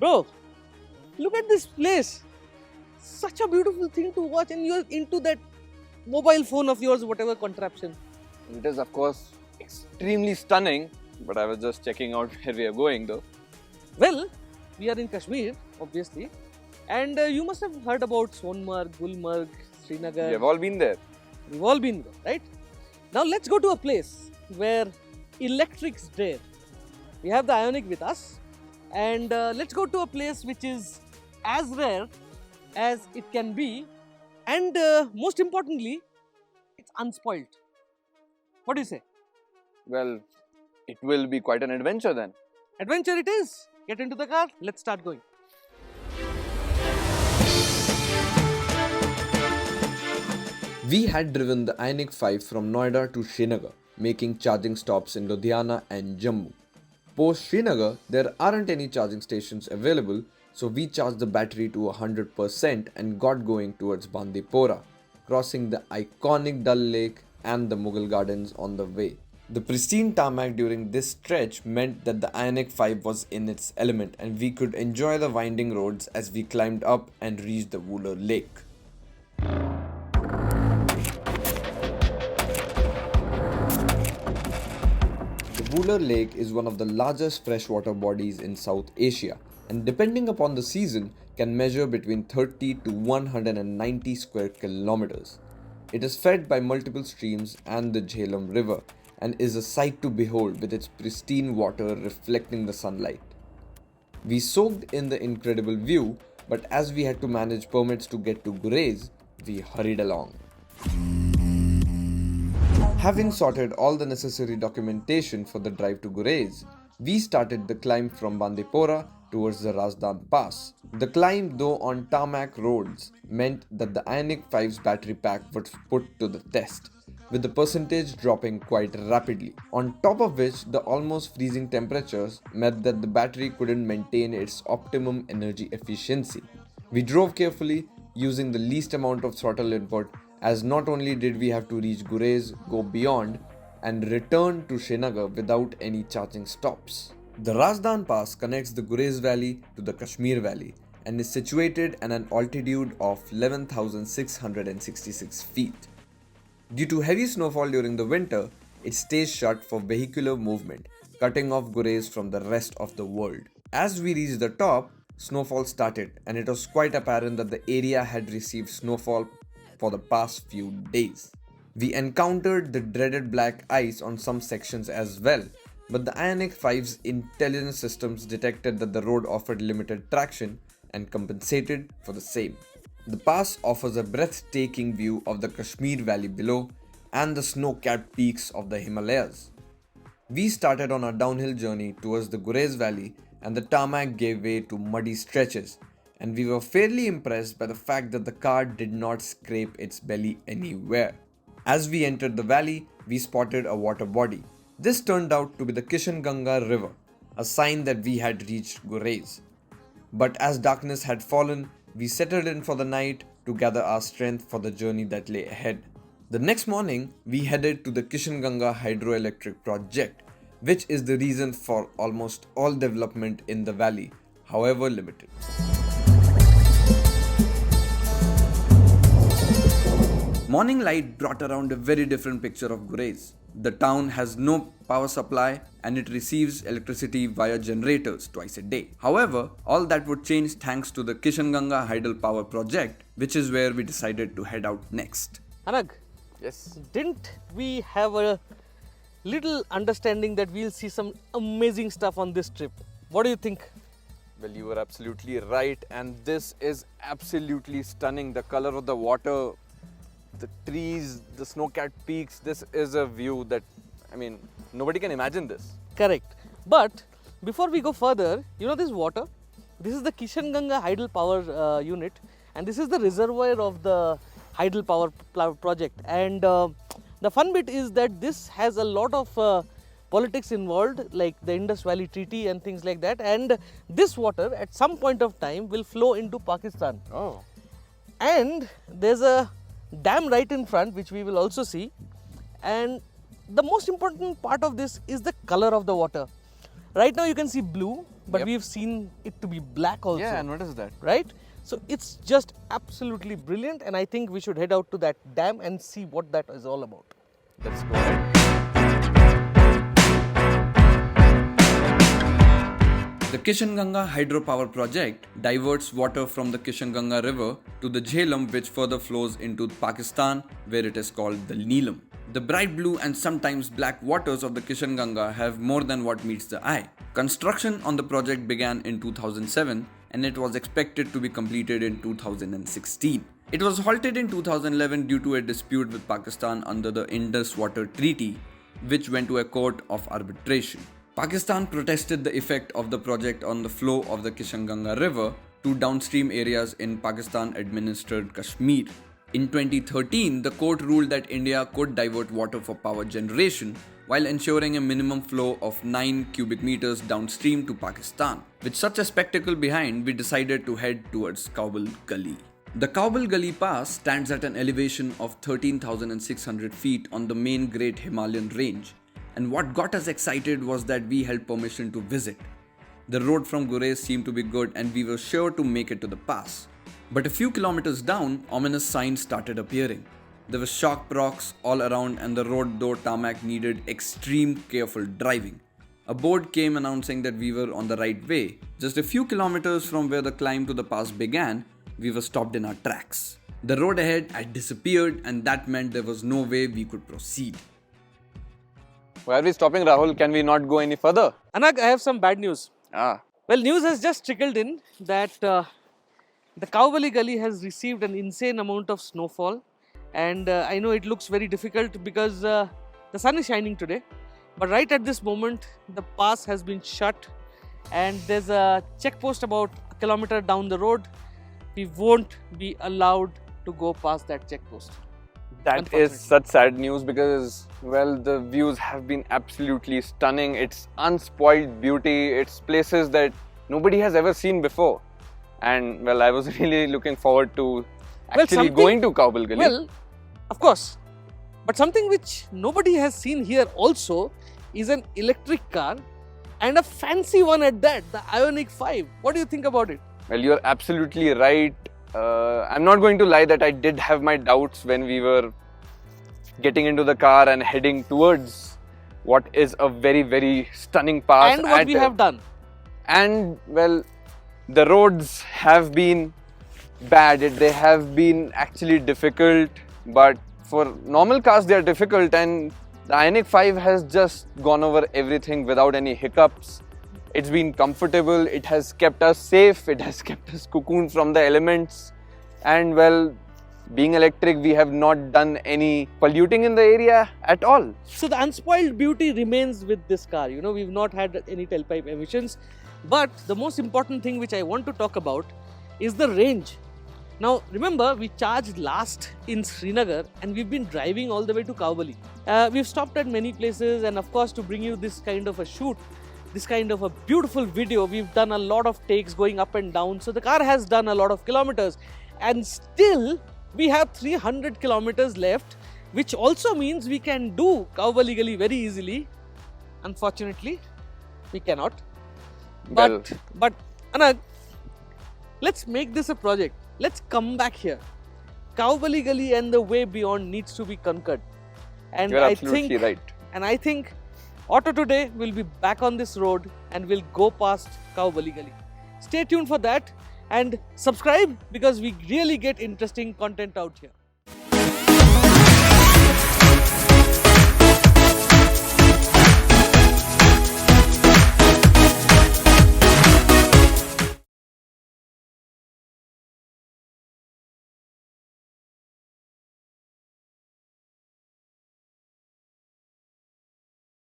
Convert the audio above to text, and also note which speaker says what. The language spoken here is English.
Speaker 1: Bro, look at this place. Such a beautiful thing to watch, and you're into that mobile phone of yours, whatever contraption.
Speaker 2: It is, of course, extremely stunning, but I was just checking out where we are going though.
Speaker 1: Well, we are in Kashmir, obviously, and you must have heard about Sonmarg, Gulmarg, Srinagar.
Speaker 2: We have all been there.
Speaker 1: We've all been there, right? Now let's go to a place where electrics dare. We have the Ioniq with us, and let's go to a place which is as rare as it can be, and most importantly, it's unspoilt. What do you say?
Speaker 2: Well, it will be quite an adventure then.
Speaker 1: Adventure it is. Get into the car. Let's start going.
Speaker 3: We had driven the Ioniq 5 from Noida to Srinagar, making charging stops in Ludhiana and Jammu. Post Srinagar, there aren't any charging stations available, so we charged the battery to 100% and got going towards Bandipora, crossing the iconic Dal Lake and the Mughal Gardens on the way. The pristine tarmac during this stretch meant that the Ioniq 5 was in its element and we could enjoy the winding roads as we climbed up and reached the Wooler Lake. The Wooler Lake is one of the largest freshwater bodies in South Asia and depending upon the season can measure between 30 to 190 square kilometers. It is fed by multiple streams and the Jhelum River and is a sight to behold with its pristine water reflecting the sunlight. We soaked in the incredible view, but as we had to manage permits to get to Gurez, we hurried along. Having sorted all the necessary documentation for the drive to Gurez, we started the climb from Bandipora towards the Razdan Pass. The climb, though on tarmac roads, meant that the Ioniq 5's battery pack was put to the test, with the percentage dropping quite rapidly. On top of which, the almost freezing temperatures meant that the battery couldn't maintain its optimum energy efficiency. We drove carefully, using the least amount of throttle input, as not only did we have to reach Gurez, go beyond, and return to Srinagar without any charging stops. The Razdan Pass connects the Gurez Valley to the Kashmir Valley and is situated at an altitude of 11,666 feet. Due to heavy snowfall during the winter, it stays shut for vehicular movement, cutting off Gurez from the rest of the world. As we reached the top, snowfall started and it was quite apparent that the area had received snowfall for the past few days. We encountered the dreaded black ice on some sections as well, but the Ioniq 5's intelligence systems detected that the road offered limited traction and compensated for the same. The pass offers a breathtaking view of the Kashmir Valley below and the snow-capped peaks of the Himalayas. We started on our downhill journey towards the Gurez Valley and the tarmac gave way to muddy stretches, and we were fairly impressed by the fact that the car did not scrape its belly anywhere. As we entered the valley, we spotted a water body. This turned out to be the Kishanganga River, a sign that we had reached Gurez. But as darkness had fallen, we settled in for the night to gather our strength for the journey that lay ahead. The next morning, we headed to the Kishanganga hydroelectric project, which is the reason for almost all development in the valley, however limited. Morning light brought around a very different picture of Gurez. The town has no power supply and it receives electricity via generators twice a day. However, all that would change thanks to the Kishanganga Hydel Power Project, which is where we decided to head out next.
Speaker 1: Anag,
Speaker 2: Yes.
Speaker 1: didn't we have a little understanding that we'll see some amazing stuff on this trip? What do you think?
Speaker 2: Well, you were absolutely right, and this is absolutely stunning. The color of the water, the trees, the snow-capped peaks, this is a view that, nobody can imagine this.
Speaker 1: Correct. But before we go further, you know this water? This is the Kishanganga Hydel Power Unit, and this is the reservoir of the Hydel Power Project. And the fun bit is that this has a lot of politics involved, like the Indus Valley Treaty and things like that. And this water, at some point of time, will flow into Pakistan.
Speaker 2: Oh.
Speaker 1: And there's a dam right in front, which we will also see. And the most important part of this is the color of the water. Right now you can see blue, but
Speaker 2: Yep.
Speaker 1: we've seen it to be black also.
Speaker 2: Yeah, and what is that?
Speaker 1: Right? So it's just absolutely brilliant, and I think we should head out to that dam and see what that is all about.
Speaker 2: Let's go ahead.
Speaker 3: The Kishanganga hydropower project diverts water from the Kishanganga river to the Jhelum, which further flows into Pakistan, where it is called the Neelam. The bright blue and sometimes black waters of the Kishanganga have more than what meets the eye. Construction on the project began in 2007 and it was expected to be completed in 2016. It was halted in 2011 due to a dispute with Pakistan under the Indus Water Treaty, which went to a court of arbitration. Pakistan protested the effect of the project on the flow of the Kishanganga River to downstream areas in Pakistan-administered Kashmir. In 2013, the court ruled that India could divert water for power generation while ensuring a minimum flow of 9 cubic meters downstream to Pakistan. With such a spectacle behind, we decided to head towards Kaobal Gali. The Kaobal Gali Pass stands at an elevation of 13,600 feet on the main Great Himalayan Range. And what got us excited was that we held permission to visit. The road from Gurez seemed to be good and we were sure to make it to the pass. But a few kilometers down, ominous signs started appearing. There were sharp rocks all around and the road, though tarmac, needed extreme careful driving. A board came announcing that we were on the right way. Just a few kilometers from where the climb to the pass began, we were stopped in our tracks. The road ahead had disappeared and that meant there was no way we could proceed.
Speaker 2: Why are we stopping, Rahul? Can we not go any further?
Speaker 1: Anag, I have some bad news.
Speaker 2: Ah,
Speaker 1: Well, news has just trickled in that the Kaobal Gali has received an insane amount of snowfall, and I know it looks very difficult because the sun is shining today, but right at this moment the pass has been shut and there's a check post about a kilometer down the road. We won't be allowed to go past that check post.
Speaker 2: that
Speaker 1: Unfortunately.
Speaker 2: is such sad news because, well, the views have been absolutely stunning. It's unspoiled beauty. It's places that nobody has ever seen before. And, well, I was really looking forward to actually
Speaker 1: something-
Speaker 2: going to Kaobal Gali.
Speaker 1: Well, of course, but something which nobody has seen here also is an electric car, and a fancy one at that, the Ioniq 5. What do you think about it?
Speaker 2: Well, you're absolutely right. I'm not going to lie that I did have my doubts when we were getting into the car and heading towards what is a very, very stunning pass.
Speaker 1: And what we have done.
Speaker 2: And, well, the roads have been bad. They have been actually difficult. But for normal cars, they are difficult. And the Ioniq 5 has just gone over everything without any hiccups. It's been comfortable, it has kept us safe, it has kept us cocooned from the elements. And, well, being electric, we have not done any polluting in the area at all.
Speaker 1: So the unspoiled beauty remains with this car. You know, we've not had any tailpipe emissions. But the most important thing which I want to talk about is the range. Now, remember, we charged last in Srinagar and we've been driving all the way to Kaobali. We've stopped at many places, and of course, to bring you this kind of a shoot, this kind of a beautiful video, we've done a lot of takes going up and down. So the car has done a lot of kilometers, and still we have 300 kilometers left, which also means we can do Kaobal Gali very easily. Unfortunately, we cannot.
Speaker 2: Well,
Speaker 1: But Anag, let's make this a project. Let's come back here. Kaobal Gali and the way beyond needs to be conquered. And
Speaker 2: you're
Speaker 1: I
Speaker 2: absolutely
Speaker 1: think,
Speaker 2: right.
Speaker 1: and I think AutoToday will be back on this road and will go past Kaobal Gali. Stay tuned for that and subscribe because we really get interesting content out here.